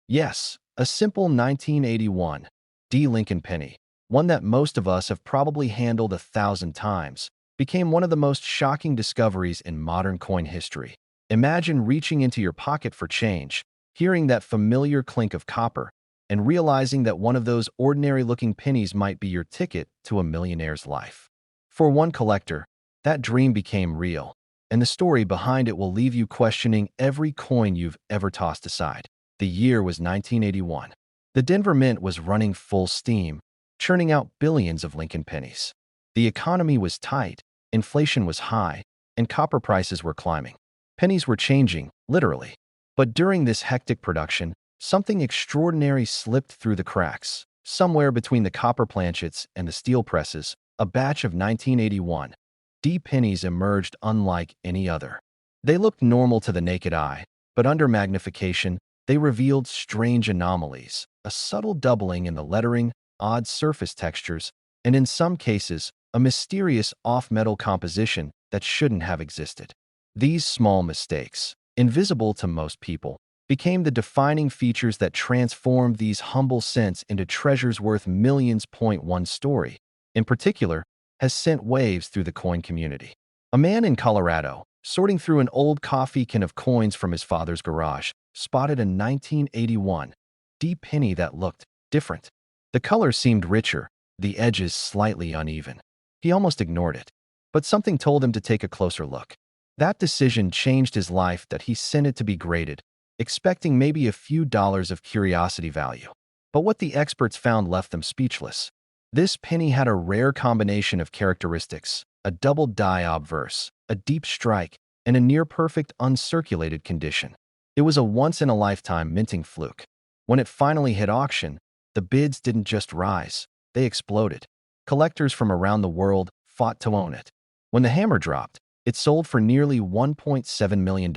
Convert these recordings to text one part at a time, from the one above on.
Yes, a simple 1981 D Lincoln penny, one that most of us have probably handled 1,000 times, became one of the most shocking discoveries in modern coin history. Imagine reaching into your pocket for change, hearing that familiar clink of copper, and realizing that one of those ordinary-looking pennies might be your ticket to a millionaire's life. For one collector, that dream became real, and the story behind it will leave you questioning every coin you've ever tossed aside. The year was 1981. The Denver Mint was running full steam, churning out billions of Lincoln pennies. The economy was tight, inflation was high, and copper prices were climbing. Pennies were changing, literally. But during this hectic production, something extraordinary slipped through the cracks. Somewhere between the copper planchets and the steel presses, a batch of 1981 D pennies emerged unlike any other. They looked normal to the naked eye, but under magnification, they revealed strange anomalies, a subtle doubling in the lettering, odd surface textures, and in some cases, a mysterious off-metal composition that shouldn't have existed. These small mistakes, invisible to most people, became the defining features that transformed these humble cents into treasures worth millions. One story, in particular, has sent waves through the coin community. A man in Colorado, sorting through an old coffee can of coins from his father's garage, spotted a 1981 D penny that looked different. The color seemed richer, the edges slightly uneven. He almost ignored it, but something told him to take a closer look. That decision changed his life that he sent it to be graded, expecting maybe a few dollars of curiosity value. But what the experts found left them speechless. This penny had a rare combination of characteristics: a double die obverse, a deep strike, and a near-perfect uncirculated condition. It was a once-in-a-lifetime minting fluke. When it finally hit auction, the bids didn't just rise, they exploded. Collectors from around the world fought to own it. When the hammer dropped, it sold for nearly $1.7 million.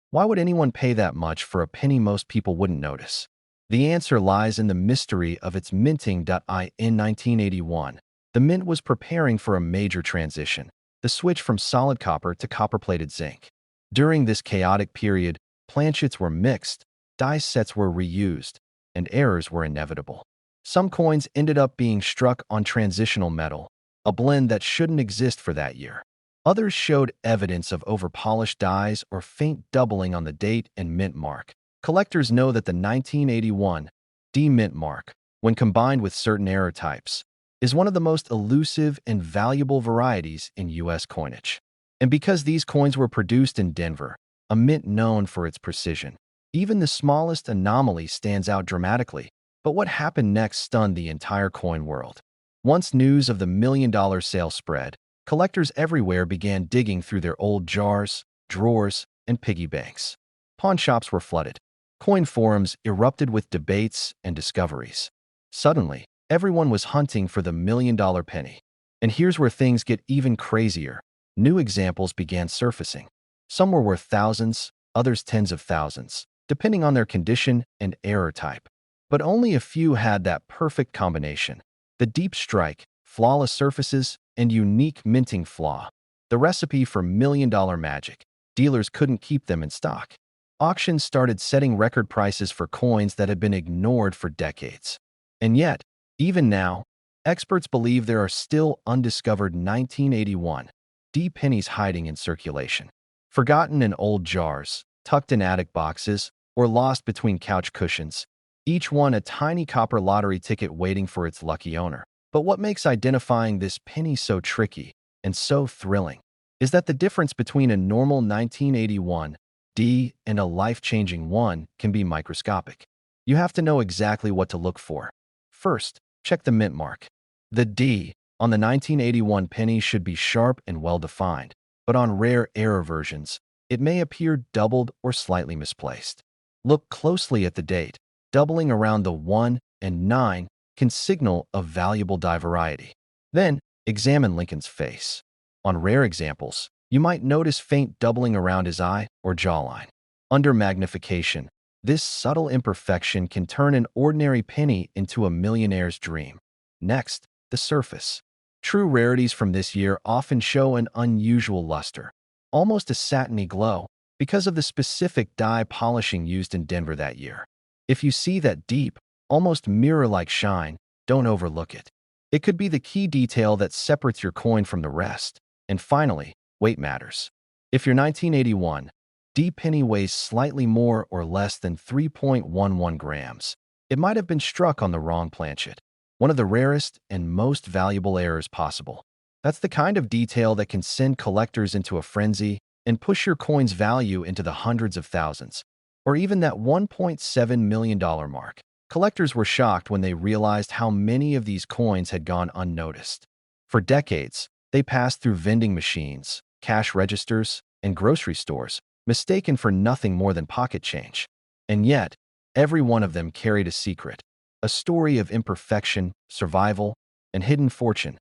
Why would anyone pay that much for a penny most people wouldn't notice? The answer lies in the mystery of its minting. In 1981, the mint was preparing for a major transition, the switch from solid copper to copper-plated zinc. During this chaotic period, planchets were mixed, die sets were reused, and errors were inevitable. Some coins ended up being struck on transitional metal, a blend that shouldn't exist for that year. Others showed evidence of overpolished dies or faint doubling on the date and mint mark. Collectors know that the 1981 D mint mark, when combined with certain error types, is one of the most elusive and valuable varieties in U.S. coinage. And because these coins were produced in Denver, a mint known for its precision, even the smallest anomaly stands out dramatically. But what happened next stunned the entire coin world. Once news of the million-dollar sale spread, collectors everywhere began digging through their old jars, drawers, and piggy banks. Pawn shops were flooded. Coin forums erupted with debates and discoveries. Suddenly, everyone was hunting for the million-dollar penny. And here's where things get even crazier. New examples began surfacing. Some were worth thousands, others tens of thousands, depending on their condition and error type. But only a few had that perfect combination: the deep strike, flawless surfaces, and unique minting flaw. The recipe for million-dollar magic. Dealers couldn't keep them in stock. Auctions started setting record prices for coins that had been ignored for decades. And yet, even now, experts believe there are still undiscovered 1981 D pennies hiding in circulation. Forgotten in old jars, tucked in attic boxes, or lost between couch cushions, each one a tiny copper lottery ticket waiting for its lucky owner. But what makes identifying this penny so tricky and so thrilling is that the difference between a normal 1981 D and a life-changing one can be microscopic. You have to know exactly what to look for. First, check the mint mark. The D on the 1981 penny should be sharp and well-defined, but on rare error versions, it may appear doubled or slightly misplaced. Look closely at the date. Doubling around the 1 and 9 can signal a valuable die variety. Then, examine Lincoln's face. On rare examples, you might notice faint doubling around his eye or jawline. Under magnification, this subtle imperfection can turn an ordinary penny into a millionaire's dream. Next, the surface. True rarities from this year often show an unusual luster, almost a satiny glow, because of the specific die polishing used in Denver that year. If you see that deep, almost mirror-like shine, don't overlook it. It could be the key detail that separates your coin from the rest. And finally, weight matters. If your 1981 D penny weighs slightly more or less than 3.11 grams, it might have been struck on the wrong planchet. One of the rarest and most valuable errors possible. That's the kind of detail that can send collectors into a frenzy and push your coin's value into the hundreds of thousands, or even that $1.7 million mark. Collectors were shocked when they realized how many of these coins had gone unnoticed. For decades, they passed through vending machines, cash registers, and grocery stores, mistaken for nothing more than pocket change. And yet, every one of them carried a secret, a story of imperfection, survival, and hidden fortune.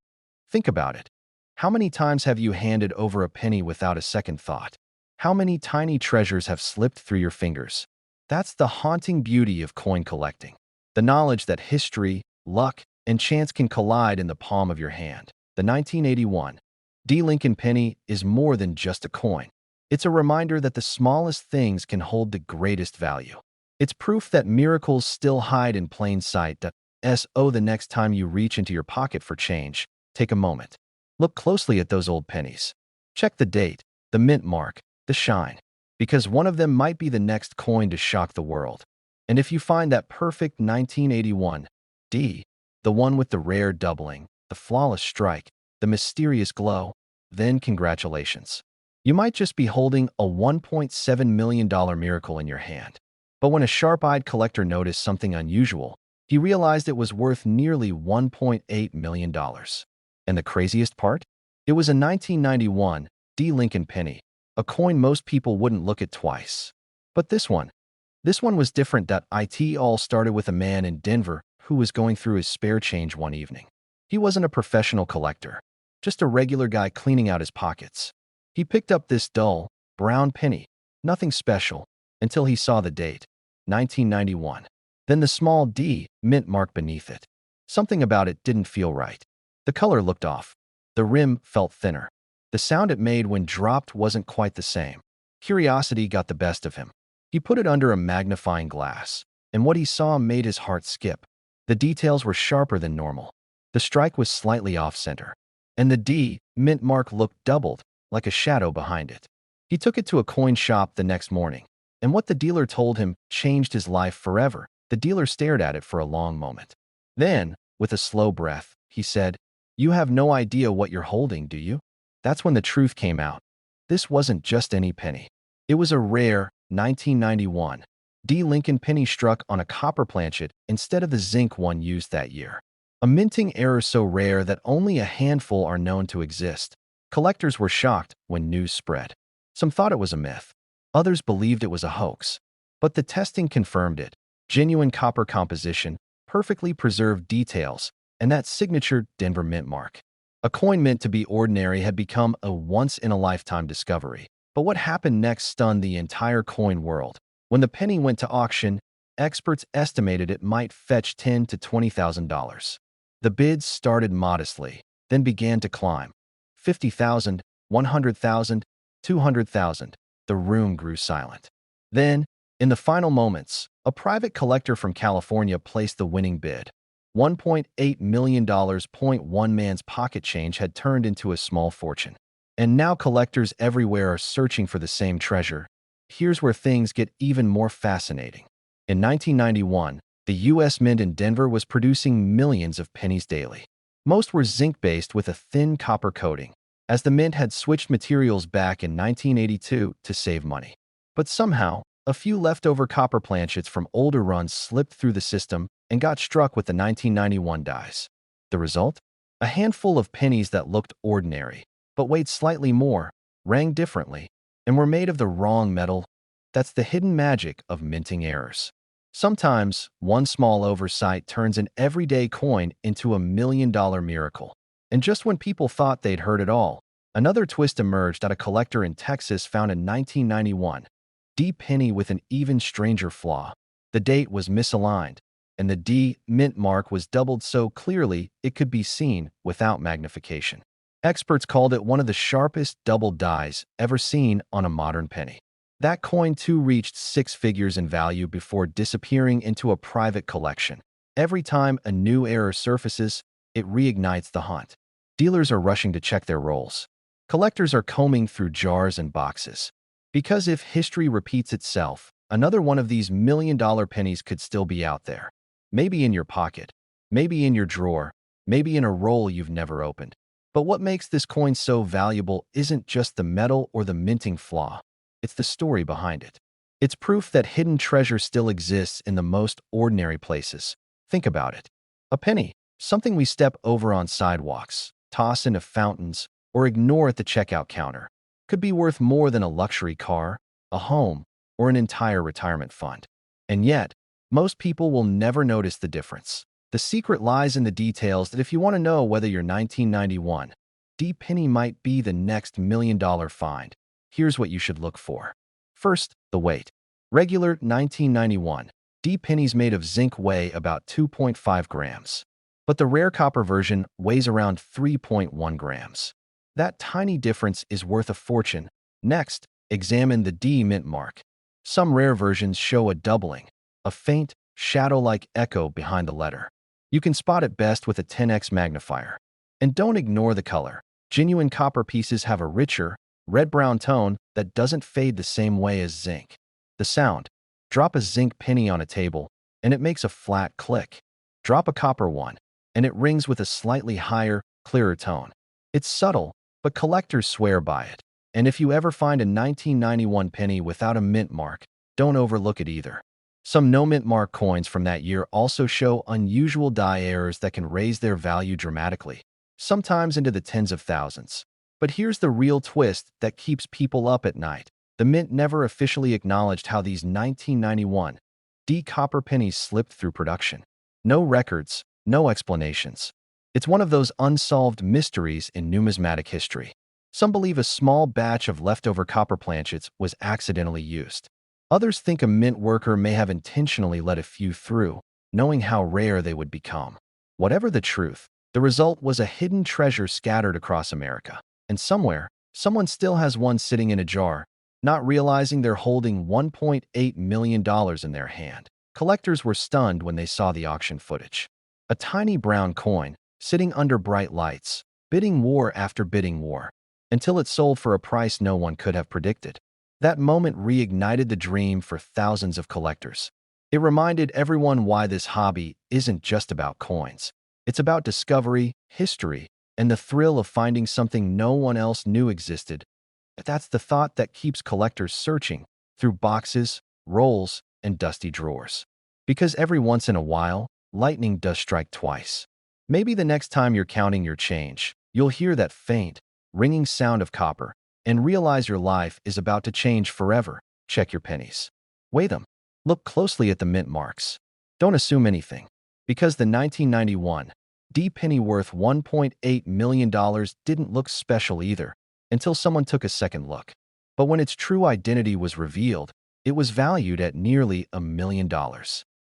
Think about it. How many times have you handed over a penny without a second thought? How many tiny treasures have slipped through your fingers? That's the haunting beauty of coin collecting. The knowledge that history, luck, and chance can collide in the palm of your hand. The 1981 D. Lincoln penny is more than just a coin. It's a reminder that the smallest things can hold the greatest value. It's proof that miracles still hide in plain sight. So the next time you reach into your pocket for change, take a moment. Look closely at those old pennies. Check the date, the mint mark, the shine, because one of them might be the next coin to shock the world. And if you find that perfect 1981 D, the one with the rare doubling, the flawless strike, the mysterious glow, then congratulations. You might just be holding a $1.7 million miracle in your hand. But when a sharp-eyed collector noticed something unusual, he realized it was worth nearly $1.8 million. And the craziest part? It was a 1991 D. Lincoln penny, a coin most people wouldn't look at twice. But this one was different. It all started with a man in Denver who was going through his spare change one evening. He wasn't a professional collector, just a regular guy cleaning out his pockets. He picked up this dull, brown penny, nothing special, until he saw the date, 1991. Then the small D mint mark beneath it. Something about it didn't feel right. The color looked off. The rim felt thinner. The sound it made when dropped wasn't quite the same. Curiosity got the best of him. He put it under a magnifying glass, and what he saw made his heart skip. The details were sharper than normal. The strike was slightly off-center, and the D mint mark looked doubled, like a shadow behind it. He took it to a coin shop the next morning, and what the dealer told him changed his life forever. The dealer stared at it for a long moment. Then, with a slow breath, he said, "You have no idea what you're holding, do you?" That's when the truth came out. This wasn't just any penny. It was a rare 1991 D. Lincoln penny struck on a copper planchet instead of the zinc one used that year. A minting error so rare that only a handful are known to exist. Collectors were shocked when news spread. Some thought it was a myth. Others believed it was a hoax. But the testing confirmed it. Genuine copper composition, perfectly preserved details, and that signature Denver mint mark. A coin meant to be ordinary had become a once-in-a-lifetime discovery. But what happened next stunned the entire coin world. When the penny went to auction, experts estimated it might fetch $10,000 to $20,000. The bids started modestly, then began to climb. 50,000, 100,000, 200,000. The room grew silent. Then, in the final moments, a private collector from California placed the winning bid. $1.8 million. One man's pocket change had turned into a small fortune. And now collectors everywhere are searching for the same treasure. Here's where things get even more fascinating. In 1991, the U.S. Mint in Denver was producing millions of pennies daily. Most were zinc-based with a thin copper coating, as the mint had switched materials back in 1982 to save money. But somehow, a few leftover copper planchets from older runs slipped through the system and got struck with the 1991 dies. The result? A handful of pennies that looked ordinary, but weighed slightly more, rang differently, and were made of the wrong metal. That's the hidden magic of minting errors. Sometimes, one small oversight turns an everyday coin into a million-dollar miracle. And just when people thought they'd heard it all, another twist emerged. A collector in Texas found a 1991 D penny with an even stranger flaw. The date was misaligned, and the D mint mark was doubled so clearly it could be seen without magnification. Experts called it one of the sharpest double dies ever seen on a modern penny. That coin too reached six figures in value before disappearing into a private collection. Every time a new error surfaces, it reignites the hunt. Dealers are rushing to check their rolls. Collectors are combing through jars and boxes. Because if history repeats itself, another one of these million-dollar pennies could still be out there. Maybe in your pocket, maybe in your drawer, maybe in a roll you've never opened. But what makes this coin so valuable isn't just the metal or the minting flaw. It's the story behind it. It's proof that hidden treasure still exists in the most ordinary places. Think about it. A penny, something we step over on sidewalks, toss into fountains, or ignore at the checkout counter, could be worth more than a luxury car, a home, or an entire retirement fund. And yet, most people will never notice the difference. The secret lies in the details that if you want to know whether your 1991 D penny might be the next million-dollar find, here's what you should look for. First, the weight. Regular 1991 D pennies made of zinc weigh about 2.5 grams, but the rare copper version weighs around 3.1 grams. That tiny difference is worth a fortune. Next, examine the D mint mark. Some rare versions show a doubling, a faint, shadow-like echo behind the letter. You can spot it best with a 10x magnifier. And don't ignore the color. Genuine copper pieces have a richer, red-brown tone that doesn't fade the same way as zinc. The sound. Drop a zinc penny on a table, and it makes a flat click. Drop a copper one, and it rings with a slightly higher, clearer tone. It's subtle, but collectors swear by it. And if you ever find a 1991 penny without a mint mark, don't overlook it either. Some no-mint mark coins from that year also show unusual die errors that can raise their value dramatically, sometimes into the tens of thousands. But here's the real twist that keeps people up at night. The mint never officially acknowledged how these 1991 D copper pennies slipped through production. No records, no explanations. It's one of those unsolved mysteries in numismatic history. Some believe a small batch of leftover copper planchets was accidentally used. Others think a mint worker may have intentionally let a few through, knowing how rare they would become. Whatever the truth, the result was a hidden treasure scattered across America. And somewhere, someone still has one sitting in a jar, not realizing they're holding $1.8 million in their hand. Collectors were stunned when they saw the auction footage. A tiny brown coin, sitting under bright lights, bidding war after bidding war, until it sold for a price no one could have predicted. That moment reignited the dream for thousands of collectors. It reminded everyone why this hobby isn't just about coins. It's about discovery, history, and the thrill of finding something no one else knew existed. That's the thought that keeps collectors searching through boxes, rolls, and dusty drawers. Because every once in a while, lightning does strike twice. Maybe the next time you're counting your change, you'll hear that faint, ringing sound of copper and realize your life is about to change forever. Check your pennies. Weigh them. Look closely at the mint marks. Don't assume anything. Because the 1991 D penny worth $1.8 million didn't look special either, until someone took a second look. But when its true identity was revealed, it was valued at nearly $1 million.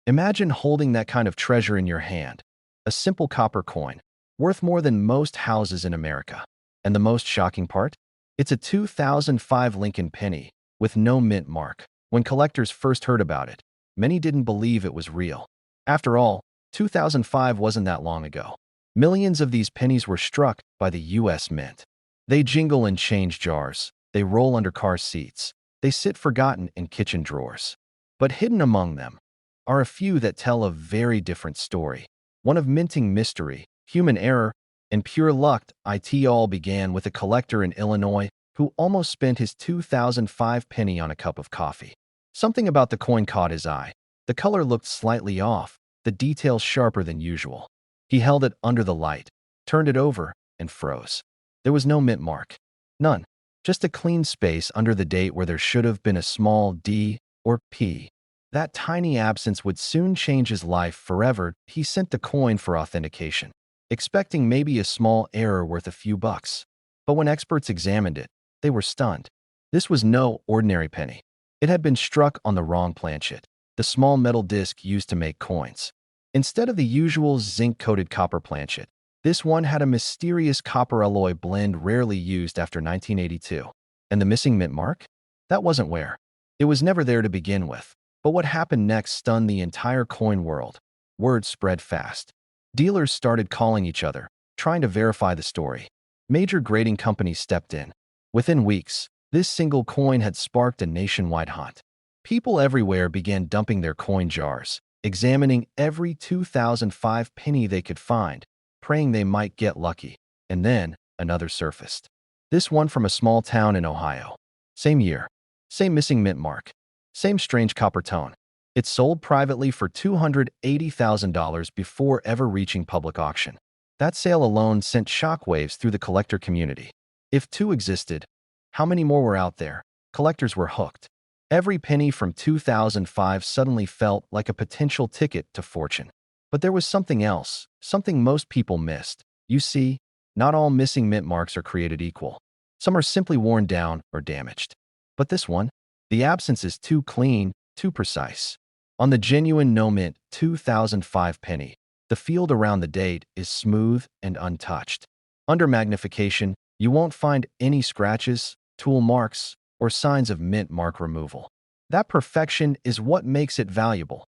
Imagine holding that kind of treasure in your hand, a simple copper coin, worth more than most houses in America. And the most shocking part? It's a 2005 Lincoln penny, with no mint mark. When collectors first heard about it, many didn't believe it was real. After all, 2005 wasn't that long ago. Millions of these pennies were struck by the U.S. Mint. They jingle in change jars, they roll under car seats, they sit forgotten in kitchen drawers. But hidden among them are a few that tell a very different story. One of minting mystery, human error, and pure luck. It all began with a collector in Illinois who almost spent his 2005 penny on a cup of coffee. Something about the coin caught his eye. The color looked slightly off, the details sharper than usual. He held it under the light, turned it over, and froze. There was no mint mark. None. Just a clean space under the date where there should have been a small D or P. That tiny absence would soon change his life forever. He sent the coin for authentication, expecting maybe a small error worth a few bucks. But when experts examined it, they were stunned. This was no ordinary penny. It had been struck on the wrong planchet, the small metal disc used to make coins. Instead of the usual zinc-coated copper planchet, this one had a mysterious copper alloy blend rarely used after 1982. And the missing mint mark? That wasn't where. It was never there to begin with. But what happened next stunned the entire coin world. Word spread fast. Dealers started calling each other, trying to verify the story. Major grading companies stepped in. Within weeks, this single coin had sparked a nationwide hunt. People everywhere began dumping their coin jars, examining every 2005 penny they could find, praying they might get lucky. And then, another surfaced. This one from a small town in Ohio. Same year. Same missing mint mark. Same strange copper tone. It sold privately for $280,000 before ever reaching public auction. That sale alone sent shockwaves through the collector community. If two existed, how many more were out there? Collectors were hooked. Every penny from 2005 suddenly felt like a potential ticket to fortune. But there was something else, something most people missed. You see, not all missing mint marks are created equal. Some are simply worn down or damaged. But this one, the absence is too clean, too precise. On the genuine no-mint 2005 penny, the field around the date is smooth and untouched. Under magnification, you won't find any scratches, tool marks, or signs of mint mark removal. That perfection is what makes it valuable.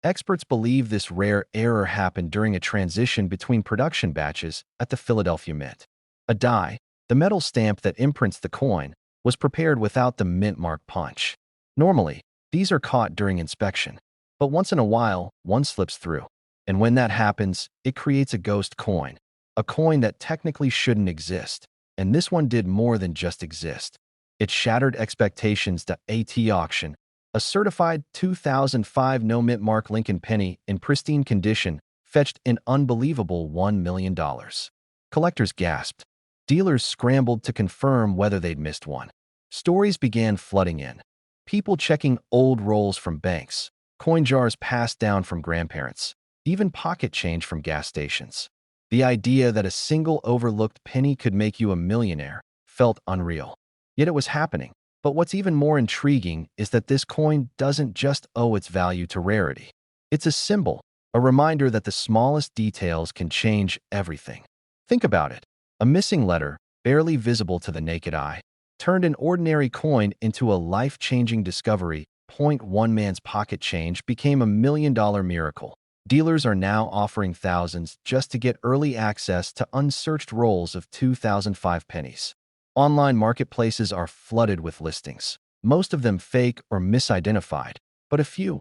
Experts believe this rare error happened during a transition between production batches at the Philadelphia Mint. A die, the metal stamp that imprints the coin, was prepared without the mint mark punch. Normally, these are caught during inspection, but once in a while, one slips through. And when that happens, it creates a ghost coin, a coin that technically shouldn't exist. And this one did more than just exist. It shattered expectations. At auction, a certified 2005 no-mint mark Lincoln penny in pristine condition fetched an unbelievable $1 million. Collectors gasped. Dealers scrambled to confirm whether they'd missed one. Stories began flooding in. People checking old rolls from banks, coin jars passed down from grandparents, even pocket change from gas stations. The idea that a single overlooked penny could make you a millionaire felt unreal. Yet it was happening. But what's even more intriguing is that this coin doesn't just owe its value to rarity. It's a symbol, a reminder that the smallest details can change everything. Think about it. A missing letter, barely visible to the naked eye, turned an ordinary coin into a life-changing discovery. One man's pocket change became $1 million miracle. Dealers are now offering thousands just to get early access to unsearched rolls of 2005 pennies. Online marketplaces are flooded with listings, most of them fake or misidentified, but a few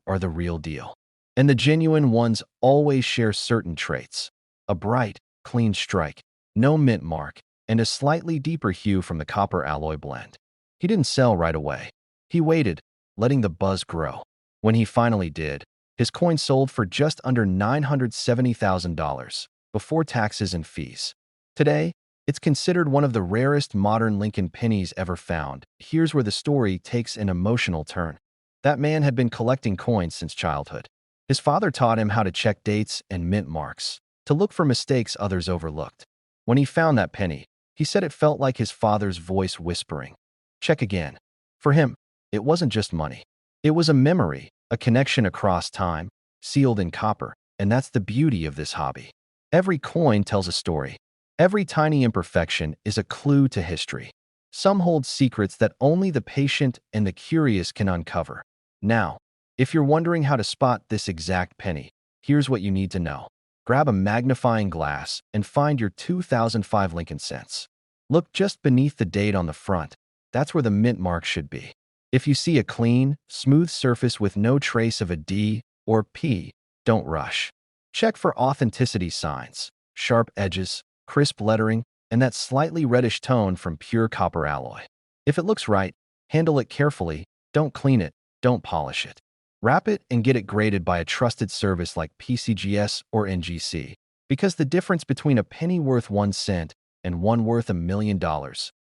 are the real deal. And the genuine ones always share certain traits: a bright, clean strike, no mint mark, and a slightly deeper hue from the copper alloy blend. He didn't sell right away. He waited, letting the buzz grow. When he finally did, his coin sold for just under $970,000 before taxes and fees. Today, it's considered one of the rarest modern Lincoln pennies ever found. Here's where the story takes an emotional turn. That man had been collecting coins since childhood. His father taught him how to check dates and mint marks, to look for mistakes others overlooked. When he found that penny, he said it felt like his father's voice whispering, "Check again." For him, it wasn't just money. It was a memory, a connection across time, sealed in copper. And that's the beauty of this hobby. Every coin tells a story. Every tiny imperfection is a clue to history. Some hold secrets that only the patient and the curious can uncover. Now, if you're wondering how to spot this exact penny, here's what you need to know. Grab a magnifying glass and find your 2005 Lincoln cents. Look just beneath the date on the front. That's where the mint mark should be. If you see a clean, smooth surface with no trace of a D or P, don't rush. Check for authenticity signs, sharp edges, crisp lettering, and that slightly reddish tone from pure copper alloy. If it looks right, handle it carefully. Don't clean it, don't polish it. Wrap it and get it graded by a trusted service like PCGS or NGC, because the difference between a penny worth 1 cent and one worth $1 million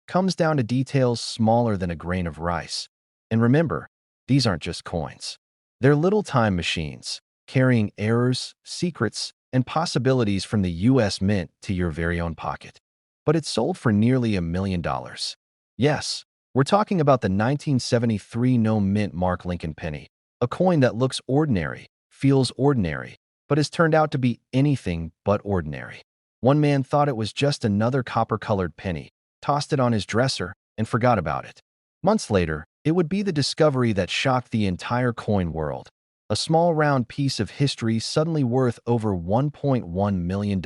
comes down to details smaller than a grain of rice. And remember, these aren't just coins. They're little time machines, carrying errors, secrets, and possibilities from the U.S. Mint to your very own pocket. But it sold for nearly $1 million. Yes, we're talking about the 1973 no-mint mark Lincoln penny, a coin that looks ordinary, feels ordinary, but has turned out to be anything but ordinary. One man thought it was just another copper-colored penny, tossed it on his dresser, and forgot about it. Months later, It would be the discovery that shocked the entire coin world. A small round piece of history suddenly worth over $1.1 million.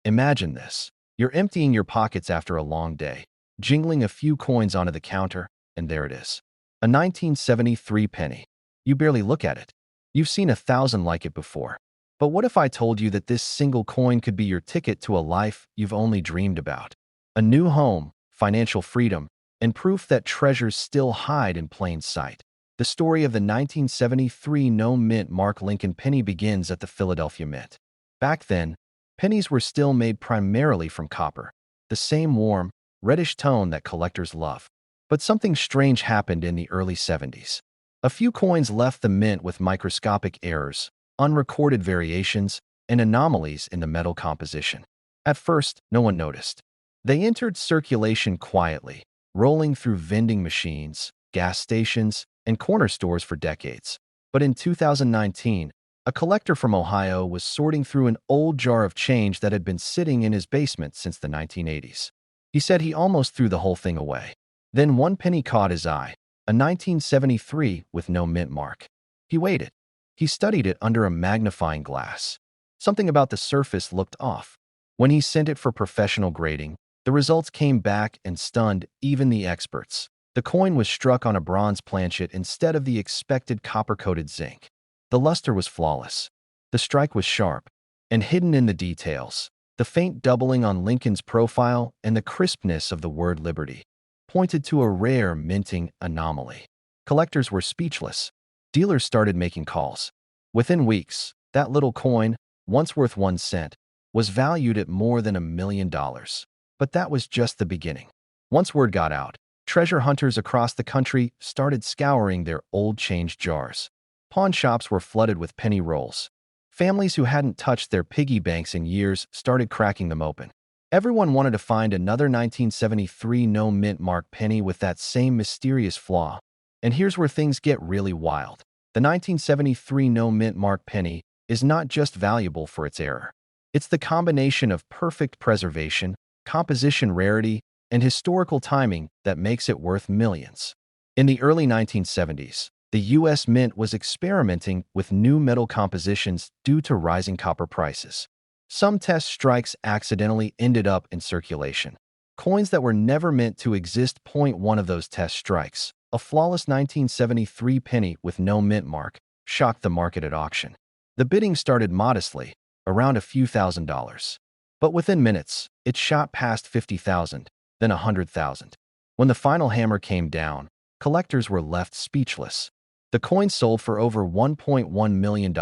Imagine this. You're emptying your pockets after a long day, jingling a few coins onto the counter, and there it is. A 1973 penny. You barely look at it. You've seen 1,000 like it before. But what if I told you that this single coin could be your ticket to a life you've only dreamed about? A new home, financial freedom, and proof that treasures still hide in plain sight. The story of the 1973 no-mint Mark Lincoln penny begins at the Philadelphia Mint. Back then, pennies were still made primarily from copper, the same warm, reddish tone that collectors love. But something strange happened in the early 70s. A few coins left the mint with microscopic errors, unrecorded variations, and anomalies in the metal composition. At first, no one noticed. They entered circulation quietly, rolling through vending machines, gas stations, and corner stores for decades. But in 2019, a collector from Ohio was sorting through an old jar of change that had been sitting in his basement since the 1980s. He said he almost threw the whole thing away. Then one penny caught his eye, a 1973 with no mint mark. He waited. He studied it under a magnifying glass. Something about the surface looked off. When he sent it for professional grading, the results came back and stunned even the experts. The coin was struck on a bronze planchet instead of the expected copper-coated zinc. The luster was flawless. The strike was sharp, and hidden in the details. The faint doubling on Lincoln's profile and the crispness of the word liberty pointed to a rare minting anomaly. Collectors were speechless. Dealers started making calls. Within weeks, that little coin, once worth 1 cent, was valued at more than $1 million. But that was just the beginning. Once word got out, treasure hunters across the country started scouring their old change jars. Pawn shops were flooded with penny rolls. Families who hadn't touched their piggy banks in years started cracking them open. Everyone wanted to find another 1973 no-mint mark penny with that same mysterious flaw. And here's where things get really wild. The 1973 no-mint mark penny is not just valuable for its error. It's the combination of perfect preservation, composition rarity, and historical timing that makes it worth millions. In the early 1970s, the U.S. Mint was experimenting with new metal compositions due to rising copper prices. Some test strikes accidentally ended up in circulation. Coins that were never meant to exist. One of those test strikes, a flawless 1973 penny with no mint mark, shocked the market at auction. The bidding started modestly, around a few $1,000s. But within minutes, it shot past 50,000, then 100,000. When the final hammer came down, collectors were left speechless. The coin sold for over $1.1 million,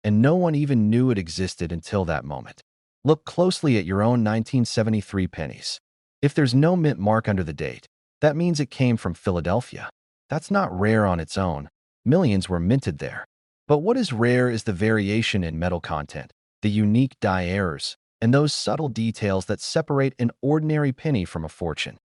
and no one even knew it existed until that moment. Look closely at your own 1973 pennies. If there's no mint mark under the date, that means it came from Philadelphia. That's not rare on its own. Millions were minted there. But what is rare is the variation in metal content, the unique die errors, and those subtle details that separate an ordinary penny from a fortune.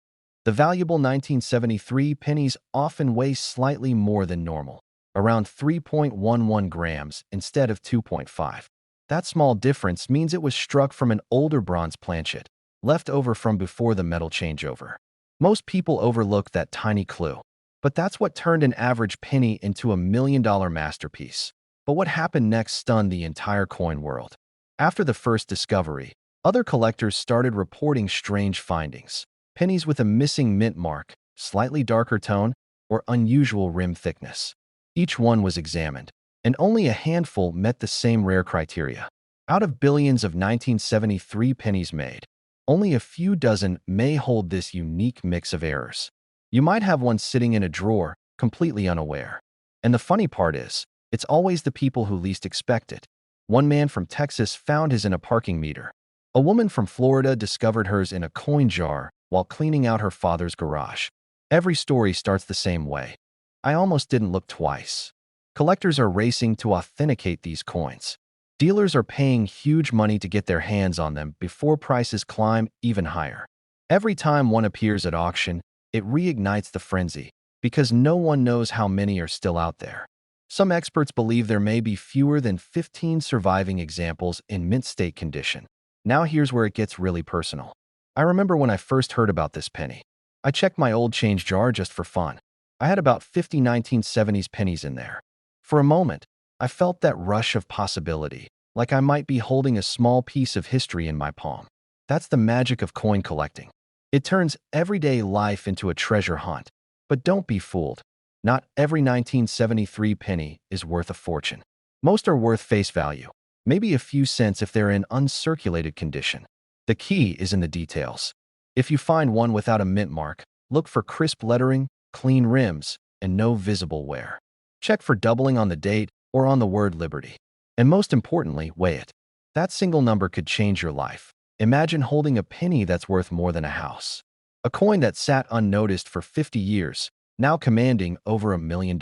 The valuable 1973 pennies often weigh slightly more than normal, around 3.11 grams instead of 2.5. That small difference means it was struck from an older bronze planchet, left over from before the metal changeover. Most people overlook that tiny clue. But that's what turned an average penny into $1 million masterpiece. But what happened next stunned the entire coin world. After the first discovery, other collectors started reporting strange findings. Pennies with a missing mint mark, slightly darker tone, or unusual rim thickness. Each one was examined, and only a handful met the same rare criteria. Out of billions of 1973 pennies made, only a few dozen may hold this unique mix of errors. You might have one sitting in a drawer, completely unaware. And the funny part is, it's always the people who least expect it. One man from Texas found his in a parking meter. A woman from Florida discovered hers in a coin jar while cleaning out her father's garage. Every story starts the same way. I almost didn't look twice. Collectors are racing to authenticate these coins. Dealers are paying huge money to get their hands on them before prices climb even higher. Every time one appears at auction, it reignites the frenzy, because no one knows how many are still out there. Some experts believe there may be fewer than 15 surviving examples in mint state condition. Now here's where it gets really personal. I remember when I first heard about this penny. I checked my old change jar just for fun. I had about 50 1970s pennies in there. For a moment, I felt that rush of possibility, like I might be holding a small piece of history in my palm. That's the magic of coin collecting. It turns everyday life into a treasure hunt. But don't be fooled. Not every 1973 penny is worth a fortune. Most are worth face value, maybe a few cents if they're in uncirculated condition. The key is in the details. If you find one without a mint mark, look for crisp lettering, clean rims, and no visible wear. Check for doubling on the date or on the word Liberty. And most importantly, weigh it. That single number could change your life. Imagine holding a penny that's worth more than a house. A coin that sat unnoticed for 50 years, now commanding over $1 million.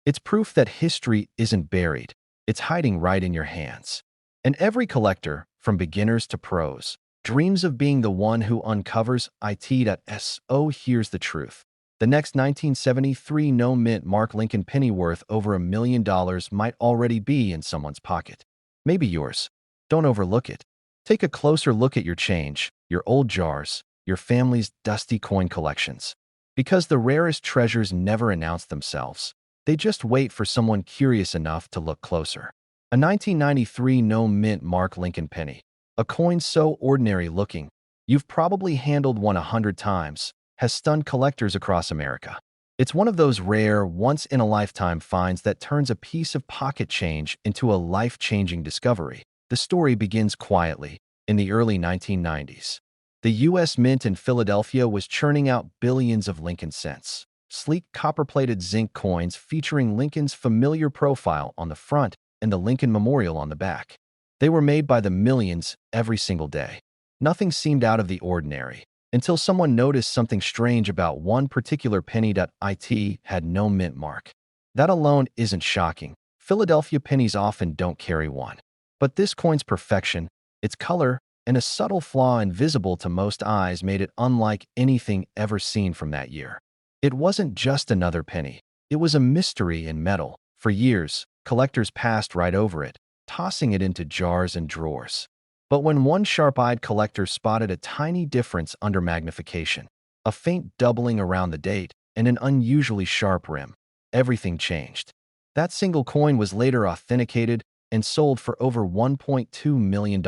It's proof that history isn't buried. It's hiding right in your hands. And every collector, from beginners to pros, dreams of being the one who uncovers it. Here's the truth. The next 1973 no mint Mark Lincoln penny worth over $1 million might already be in someone's pocket. Maybe yours. Don't overlook it. Take a closer look at your change, your old jars, your family's dusty coin collections. Because the rarest treasures never announce themselves. They just wait for someone curious enough to look closer. A 1993 no mint Mark Lincoln penny. A coin so ordinary looking, you've probably handled one 100 times, has stunned collectors across America. It's one of those rare, once-in-a-lifetime finds that turns a piece of pocket change into a life-changing discovery. The story begins quietly, in the early 1990s. The U.S. Mint in Philadelphia was churning out billions of Lincoln cents. Sleek copper-plated zinc coins featuring Lincoln's familiar profile on the front and the Lincoln Memorial on the back. They were made by the millions every single day. Nothing seemed out of the ordinary, until someone noticed something strange about one particular penny. It had no mint mark. That alone isn't shocking. Philadelphia pennies often don't carry one. But this coin's perfection, its color, and a subtle flaw invisible to most eyes made it unlike anything ever seen from that year. It wasn't just another penny. It was a mystery in metal. For years, collectors passed right over it, tossing it into jars and drawers. But when one sharp-eyed collector spotted a tiny difference under magnification, a faint doubling around the date, and an unusually sharp rim, everything changed. That single coin was later authenticated and sold for over $1.2 million.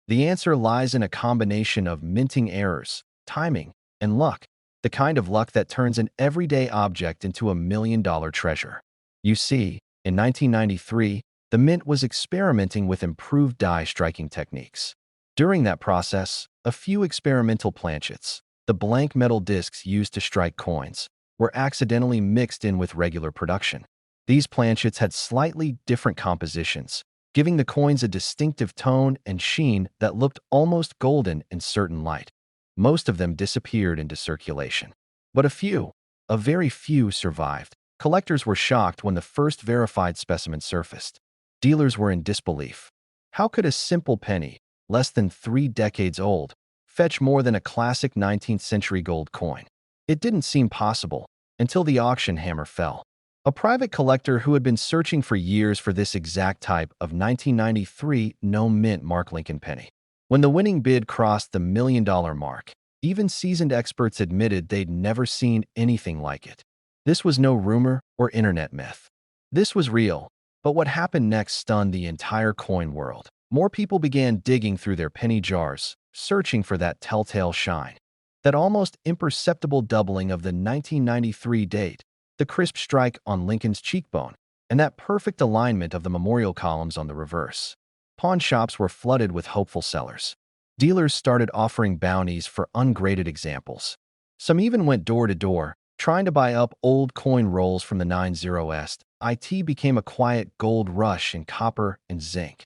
The answer lies in a combination of minting errors, timing, and luck, the kind of luck that turns an everyday object into a $1 million treasure. You see, in 1993, the Mint was experimenting with improved die striking techniques. During that process, a few experimental planchets, the blank metal discs used to strike coins, were accidentally mixed in with regular production. These planchets had slightly different compositions, giving the coins a distinctive tone and sheen that looked almost golden in certain light. Most of them disappeared into circulation. But a very few survived. Collectors were shocked when the first verified specimen surfaced. Dealers were in disbelief. How could a simple penny, less than 3 decades old, fetch more than a classic 19th century gold coin? It didn't seem possible until the auction hammer fell. A private collector who had been searching for years for this exact type of 1993 no mint Mark Lincoln penny. When the winning bid crossed the $1 million mark, even seasoned experts admitted they'd never seen anything like it. This was no rumor or internet myth. This was real, but what happened next stunned the entire coin world. More people began digging through their penny jars, searching for that telltale shine. That almost imperceptible doubling of the 1993 date, the crisp strike on Lincoln's cheekbone, and that perfect alignment of the memorial columns on the reverse. Pawn shops were flooded with hopeful sellers. Dealers started offering bounties for ungraded examples. Some even went door to door, trying to buy up old coin rolls from the 90s. It became a quiet gold rush in copper and zinc.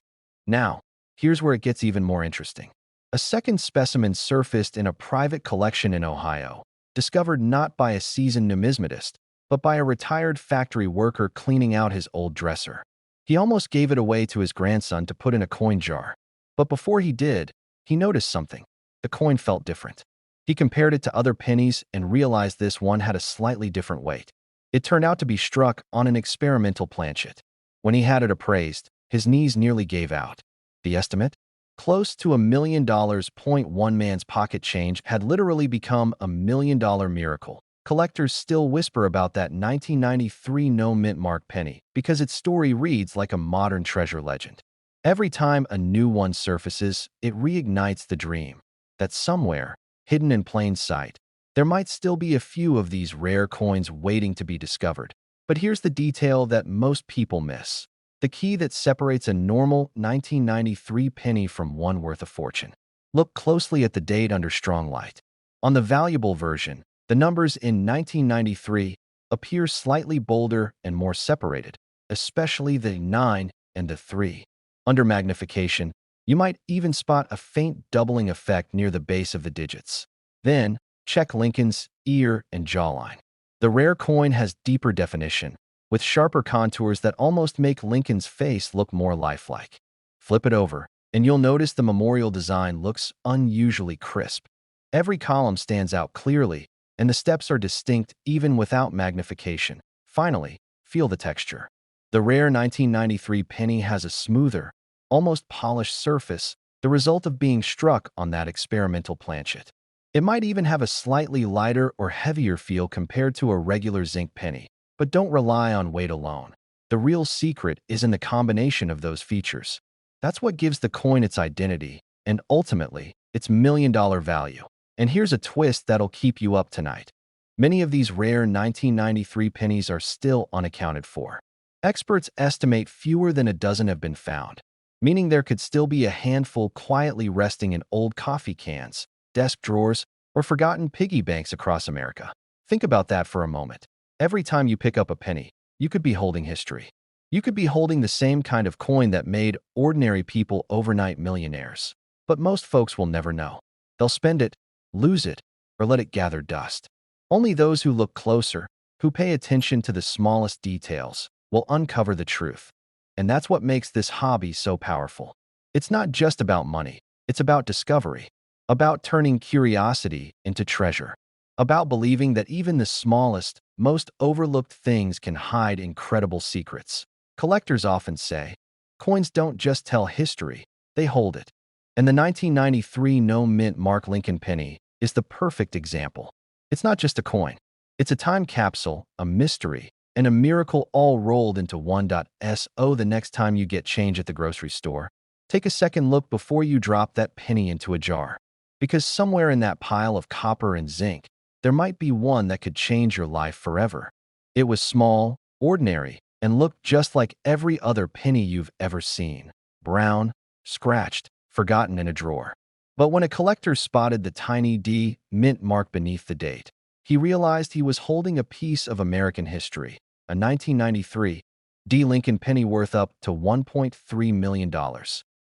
Now, here's where it gets even more interesting. A second specimen surfaced in a private collection in Ohio, discovered not by a seasoned numismatist, but by a retired factory worker cleaning out his old dresser. He almost gave it away to his grandson to put in a coin jar. But before he did, he noticed something. The coin felt different. He compared it to other pennies and realized this one had a slightly different weight. It turned out to be struck on an experimental planchet. When he had it appraised, his knees nearly gave out. The estimate? Close to $1 million. One man's pocket change had literally become a $1 million miracle. collectors still whisper about that 1993 no-mint mark penny because its story reads like a modern treasure legend. Every time a new one surfaces, it reignites the dream that somewhere, hidden in plain sight, there might still be a few of these rare coins waiting to be discovered. But here's the detail that most people miss: the key that separates a normal 1993 penny from one worth a fortune. Look closely at the date under strong light. On the valuable version, the numbers in 1993 appear slightly bolder and more separated, especially the 9 and the 3. Under magnification, you might even spot a faint doubling effect near the base of the digits. Then, check Lincoln's ear and jawline. The rare coin has deeper definition, with sharper contours that almost make Lincoln's face look more lifelike. Flip it over, and you'll notice the memorial design looks unusually crisp. Every column stands out clearly, and the steps are distinct even without magnification. Finally, feel the texture. The rare 1993 penny has a smoother, almost polished surface, the result of being struck on that experimental planchet. It might even have a slightly lighter or heavier feel compared to a regular zinc penny. But don't rely on weight alone. The real secret is in the combination of those features. That's what gives the coin its identity, and ultimately, its million-dollar value. And here's a twist that'll keep you up tonight. Many of these rare 1993 pennies are still unaccounted for. Experts estimate fewer than a dozen have been found, meaning there could still be a handful quietly resting in old coffee cans, desk drawers, or forgotten piggy banks across America. Think about that for a moment. Every time you pick up a penny, you could be holding history. You could be holding the same kind of coin that made ordinary people overnight millionaires. But most folks will never know. They'll spend it, lose it, or let it gather dust. Only those who look closer, who pay attention to the smallest details, will uncover the truth. And that's what makes this hobby so powerful. It's not just about money. It's about discovery, about turning curiosity into treasure, about believing that even the smallest, most overlooked things can hide incredible secrets. Collectors often say, coins don't just tell history, they hold it. And the 1993 no-mint mark Lincoln penny is the perfect example. It's not just a coin. It's a time capsule, a mystery, and a miracle all rolled into one. So the next time you get change at the grocery store, take a second look before you drop that penny into a jar. Because somewhere in that pile of copper and zinc, there might be one that could change your life forever. It was small, ordinary, and looked just like every other penny you've ever seen. Brown, scratched, forgotten in a drawer. But when a collector spotted the tiny D mint mark beneath the date, he realized he was holding a piece of American history, a 1993 D Lincoln penny worth up to $1.3 million.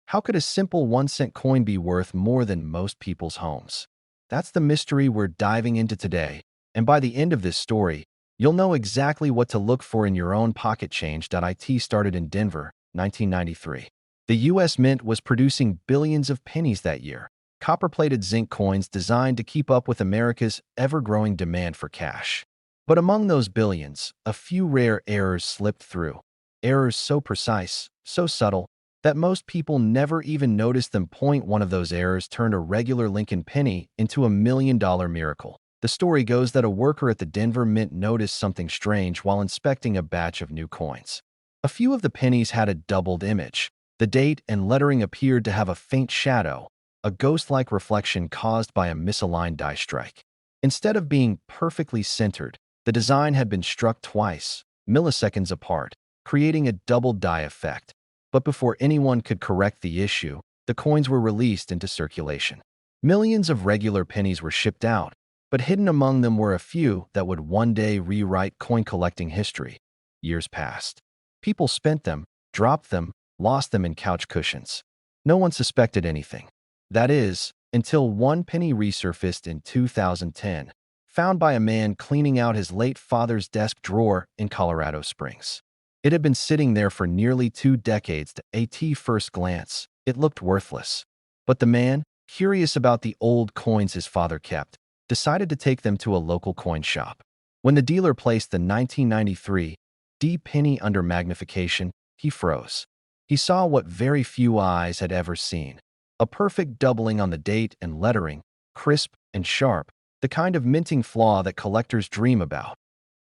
How could a simple 1-cent coin be worth more than most people's homes? That's the mystery we're diving into today, and by the end of this story, you'll know exactly what to look for in your own pocket change. It started in Denver, 1993. The U.S. Mint was producing billions of pennies that year, copper-plated zinc coins designed to keep up with America's ever-growing demand for cash. But among those billions, a few rare errors slipped through. Errors so precise, so subtle, that most people never even noticed them. One of those errors turned a regular Lincoln penny into a million-dollar miracle. The story goes that a worker at the Denver Mint noticed something strange while inspecting a batch of new coins. A few of the pennies had a doubled image. The date and lettering appeared to have a faint shadow, a ghost-like reflection caused by a misaligned die strike. Instead of being perfectly centered, the design had been struck twice, milliseconds apart, creating a double die effect. But before anyone could correct the issue, the coins were released into circulation. Millions of regular pennies were shipped out, but hidden among them were a few that would one day rewrite coin collecting history. Years passed. People spent them, dropped them, lost them in couch cushions. No one suspected anything. That is, until one penny resurfaced in 2010, found by a man cleaning out his late father's desk drawer in Colorado Springs. It had been sitting there for nearly 2 decades. At first glance, it looked worthless. But the man, curious about the old coins his father kept, decided to take them to a local coin shop. When the dealer placed the 1993 D penny under magnification, he froze. He saw what very few eyes had ever seen: a perfect doubling on the date and lettering, crisp and sharp, the kind of minting flaw that collectors dream about.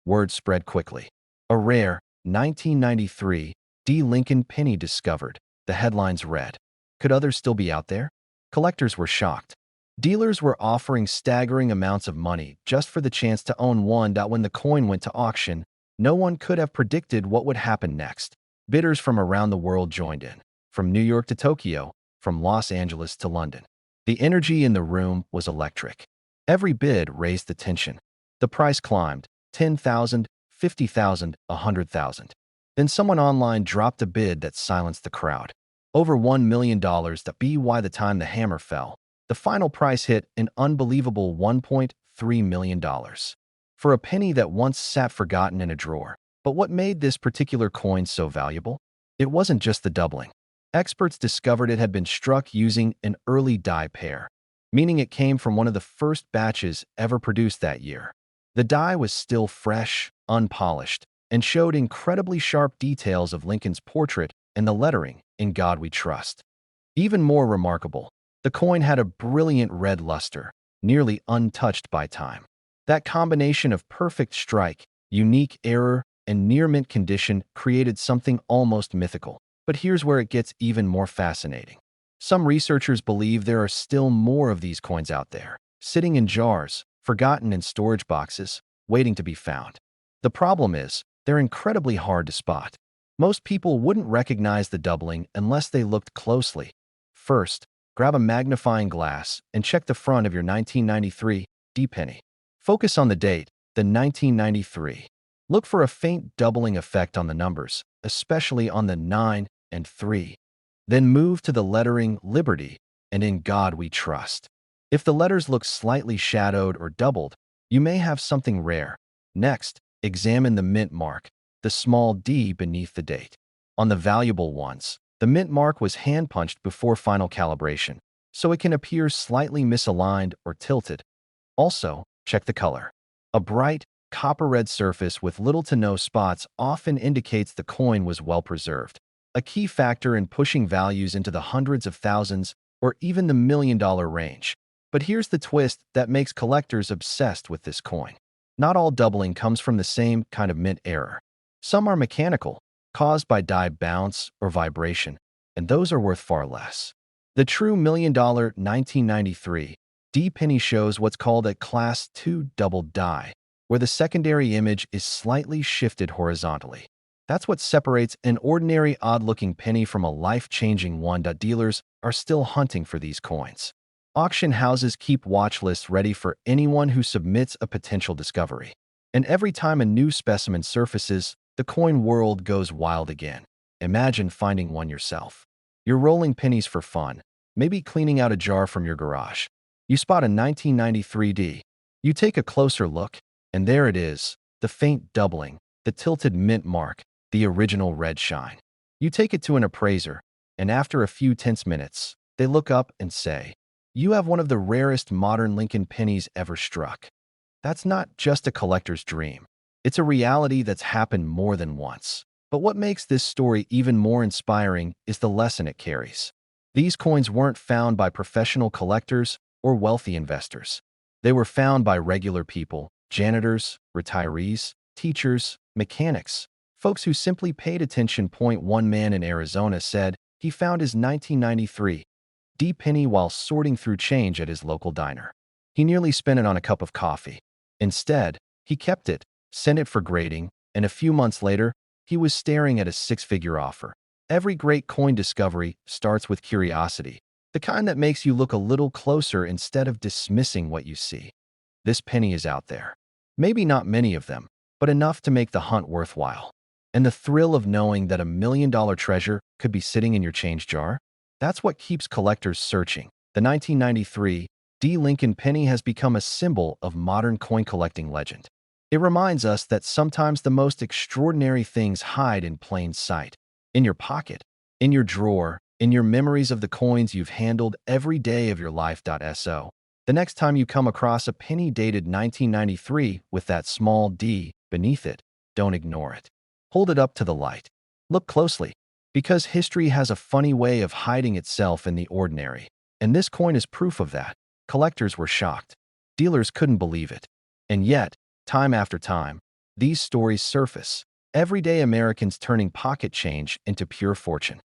Word spread quickly. A rare 1993 D. Lincoln penny discovered. The headlines read. Could others still be out there? Collectors were shocked. Dealers were offering staggering amounts of money just for the chance to own one. When the coin went to auction, no one could have predicted what would happen next. Bidders from around the world joined in, from New York to Tokyo, from Los Angeles to London. The energy in the room was electric. Every bid raised the tension. The price climbed, 10,000, 50,000, 100,000. Then someone online dropped a bid that silenced the crowd. Over $1 million. By the time the hammer fell, the final price hit an unbelievable $1.3 million. For a penny that once sat forgotten in a drawer. But what made this particular coin so valuable? It wasn't just the doubling. Experts discovered it had been struck using an early die pair, meaning it came from one of the first batches ever produced that year. The die was still fresh, unpolished, and showed incredibly sharp details of Lincoln's portrait and the lettering, "In God We Trust." Even more remarkable, the coin had a brilliant red luster, nearly untouched by time. That combination of perfect strike, unique error, and near-mint condition created something almost mythical. But here's where it gets even more fascinating. Some researchers believe there are still more of these coins out there, sitting in jars, forgotten in storage boxes, waiting to be found. The problem is, they're incredibly hard to spot. Most people wouldn't recognize the doubling unless they looked closely. First, grab a magnifying glass and check the front of your 1993 D penny. Focus on the date, the 1993. Look for a faint doubling effect on the numbers, especially on the 9 and 3. Then move to the lettering Liberty and In God We Trust. If the letters look slightly shadowed or doubled, you may have something rare. Next, examine the mint mark, the small d beneath the date. On the valuable ones, the mint mark was hand-punched before final calibration, so it can appear slightly misaligned or tilted. Also, check the color. A bright, copper-red surface with little to no spots often indicates the coin was well preserved, a key factor in pushing values into the hundreds of thousands or even the million-dollar range. But here's the twist that makes collectors obsessed with this coin. Not all doubling comes from the same kind of mint error. Some are mechanical, caused by die bounce or vibration, and those are worth far less. The true million-dollar 1993 D penny shows what's called a Class II double die, where the secondary image is slightly shifted horizontally. That's what separates an ordinary odd-looking penny from a life-changing one. Dealers are still hunting for these coins. Auction houses keep watch lists ready for anyone who submits a potential discovery. And every time a new specimen surfaces, the coin world goes wild again. Imagine finding one yourself. You're rolling pennies for fun, maybe cleaning out a jar from your garage. You spot a 1993 D. You take a closer look, and there it is, the faint doubling, the tilted mint mark, the original red shine. You take it to an appraiser, and after a few tense minutes, they look up and say, "You have one of the rarest modern Lincoln pennies ever struck." That's not just a collector's dream. It's a reality that's happened more than once. But what makes this story even more inspiring is the lesson it carries. These coins weren't found by professional collectors or wealthy investors. They were found by regular people, janitors, retirees, teachers, mechanics, folks who simply paid attention. One man in Arizona said he found his 1993 D penny while sorting through change at his local diner. He nearly spent it on a cup of coffee. Instead, he kept it, sent it for grading, and a few months later, he was staring at a six-figure offer. Every great coin discovery starts with curiosity, the kind that makes you look a little closer instead of dismissing what you see. This penny is out there. Maybe not many of them, but enough to make the hunt worthwhile. And the thrill of knowing that $1 million treasure could be sitting in your change jar? That's what keeps collectors searching. The 1993 D. Lincoln penny has become a symbol of modern coin collecting legend. It reminds us that sometimes the most extraordinary things hide in plain sight. In your pocket, in your drawer, in your memories of the coins you've handled every day of your life. So, the next time you come across a penny dated 1993 with that small D beneath it, don't ignore it. Hold it up to the light. Look closely, because history has a funny way of hiding itself in the ordinary. And this coin is proof of that. Collectors were shocked. Dealers couldn't believe it. And yet, time after time, these stories surface. Everyday Americans turning pocket change into pure fortune.